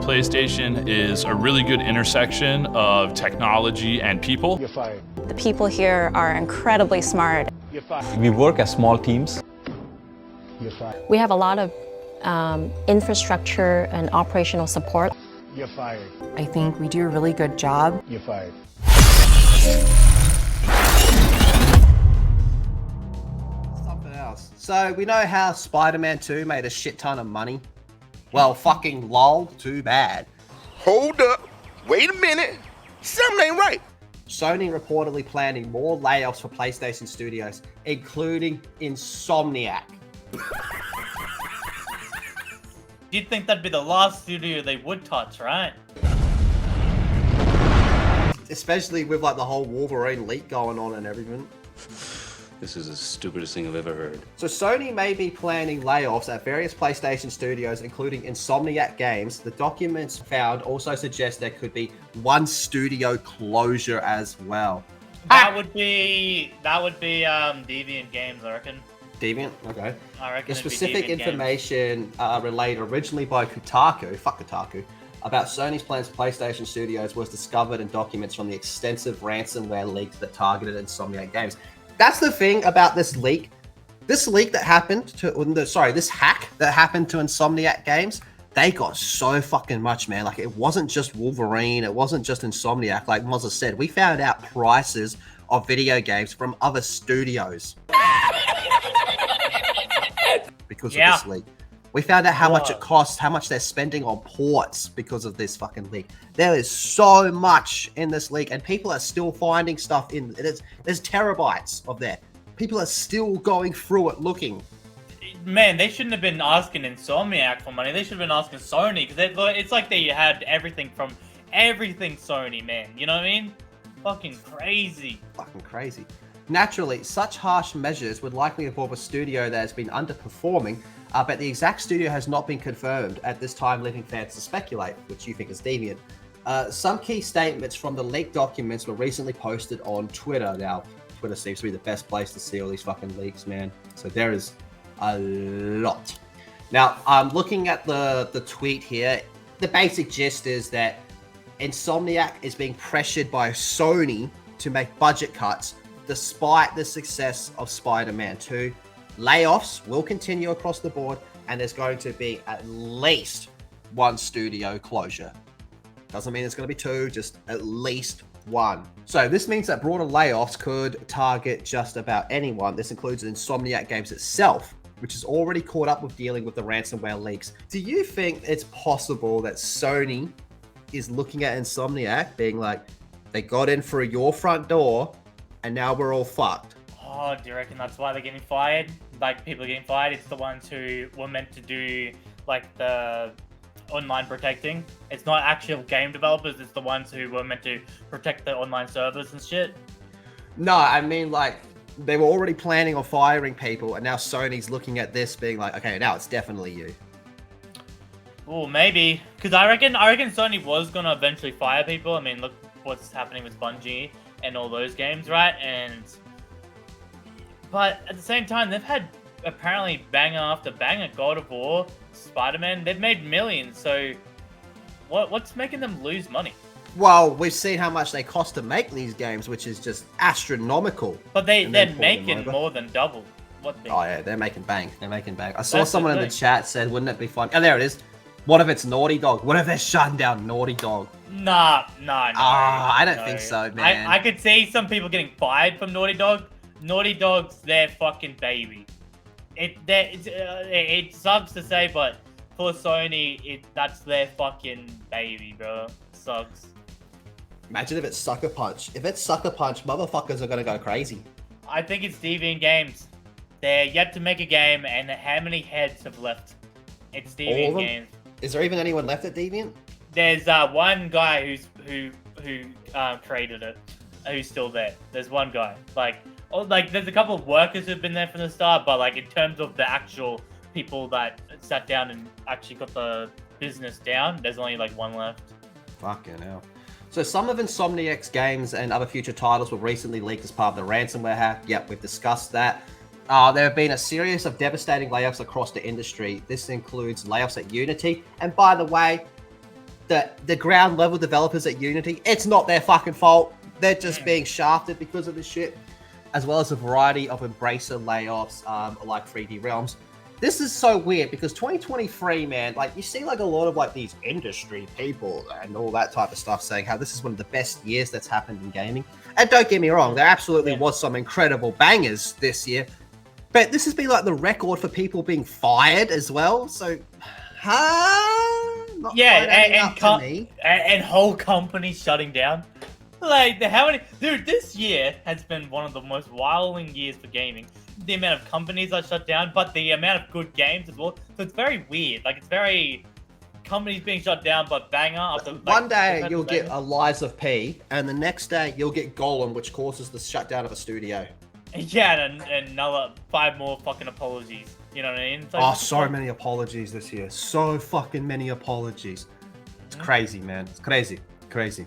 PlayStation is a really good intersection of technology and people. You're fired. The people here are incredibly smart. You're fired. We work as small teams. You're fired. We have a lot of infrastructure and operational support. You're fired. I think we do a really good job. You're fired. Something else. So we know how Spider-Man 2 made a shit ton of money. Well, fucking lol, too bad. Hold up. Wait a minute. Something ain't right. Sony reportedly planning more layoffs for PlayStation Studios, including Insomniac. You'd think that'd be the last studio they would touch, right? Especially with like the whole Wolverine leak going on and everything. This is the stupidest thing I've ever heard. So Sony may be planning layoffs at various PlayStation studios, including Insomniac Games. The documents found also suggest there could be one studio closure as well. That would be Deviant Games, I reckon. Deviant? Okay. I reckon The it'd be specific Deviant information relayed originally by Kotaku, about Sony's plans for PlayStation Studios was discovered in documents from the extensive ransomware leaks that targeted Insomniac Games. That's the thing about this leak. This hack that happened to Insomniac Games, they got so fucking much, man. Like, it wasn't just Wolverine, it wasn't just Insomniac. Like Mozza said, we found out prices of video games from other studios because of this leak. We found out how much it costs, how much they're spending on ports because of this fucking leak. There is so much in this leak, and people are still finding stuff in it. There's terabytes of that. People are still going through it looking. Man, they shouldn't have been asking Insomniac for money. They should have been asking Sony, because it's like they had everything from everything Sony, man. You know what I mean? Fucking crazy. Fucking crazy. Naturally, such harsh measures would likely involve a studio that has been underperforming, but the exact studio has not been confirmed at this time, leaving fans to speculate, which you think is Deviant. Some key statements from the leaked documents were recently posted on Twitter. Now, Twitter seems to be the best place to see all these fucking leaks, man. So there is a lot. Now, I'm looking at the tweet here. The basic gist is that Insomniac is being pressured by Sony to make budget cuts despite the success of Spider-Man 2. Layoffs will continue across the board, and there's going to be at least one studio closure. Doesn't mean it's going to be two, just at least one. So this means that broader layoffs could target just about anyone. This includes Insomniac Games itself, which is already caught up with dealing with the ransomware leaks. Do you think it's possible that Sony is looking at Insomniac being like, they got in through your front door and now we're all fucked? Oh, do you reckon that's why they're getting fired? Like, people are getting fired, it's the ones who were meant to do, like, the online protecting. It's not actual game developers, it's the ones who were meant to protect the online servers and shit. No, I mean, like, they were already planning on firing people, and now Sony's looking at this being like, okay, now it's definitely you. Oh, maybe. Because I reckon Sony was going to eventually fire people. I mean, look what's happening with Bungie and all those games, right? But at the same time, they've had apparently banger after banger, God of War, Spider-Man. They've made millions, so what's making them lose money? Well, we've seen how much they cost to make these games, which is just astronomical. But they're making more than double what they... Oh yeah, they're making bank. They're making bank. I saw someone in the chat said, wouldn't it be fun? Oh, there it is. What if it's Naughty Dog? What if they're shutting down Naughty Dog? Nah. I don't think so, man. I could see some people getting fired from Naughty Dog. Naughty Dog's their fucking baby. It sucks to say, but for Sony, that's their fucking baby, bro. Sucks. Imagine if it's Sucker Punch. If it's Sucker Punch, motherfuckers are gonna go crazy. I think it's Deviant Games. They're yet to make a game, and how many heads have left? It's Deviant Games. Is there even anyone left at Deviant? There's one guy who created it, who's still there. There's one guy. There's a couple of workers who've been there from the start, but like in terms of the actual people that sat down and actually got the business down, there's only like one left. Fucking hell. So some of Insomniac's games and other future titles were recently leaked as part of the ransomware hack. Yep, we've discussed that. There have been a series of devastating layoffs across the industry. This includes layoffs at Unity. And by the way, the ground level developers at Unity, it's not their fucking fault. They're just being shafted because of this shit, as well as a variety of Embracer layoffs, like 3D Realms. This is so weird because 2023, man, like you see like a lot of like these industry people and all that type of stuff saying how this is one of the best years that's happened in gaming. And don't get me wrong, there absolutely was some incredible bangers this year, but this has been like the record for people being fired as well. So, not Yeah, quite adding up to me. and whole companies shutting down. Like how many? Dude, this year has been one of the most wilding years for gaming. The amount of companies that shut down, but the amount of good games as well. So it's very weird. Like it's very companies being shut down, but banger after. Like, one day you'll get a Lies of P, and the next day you'll get Golem, which causes the shutdown of a studio. Yeah, and another 5 more fucking apologies. You know what I mean? It's like, Oh, so many apologies this year. So fucking many apologies. It's crazy, man. It's crazy. Crazy.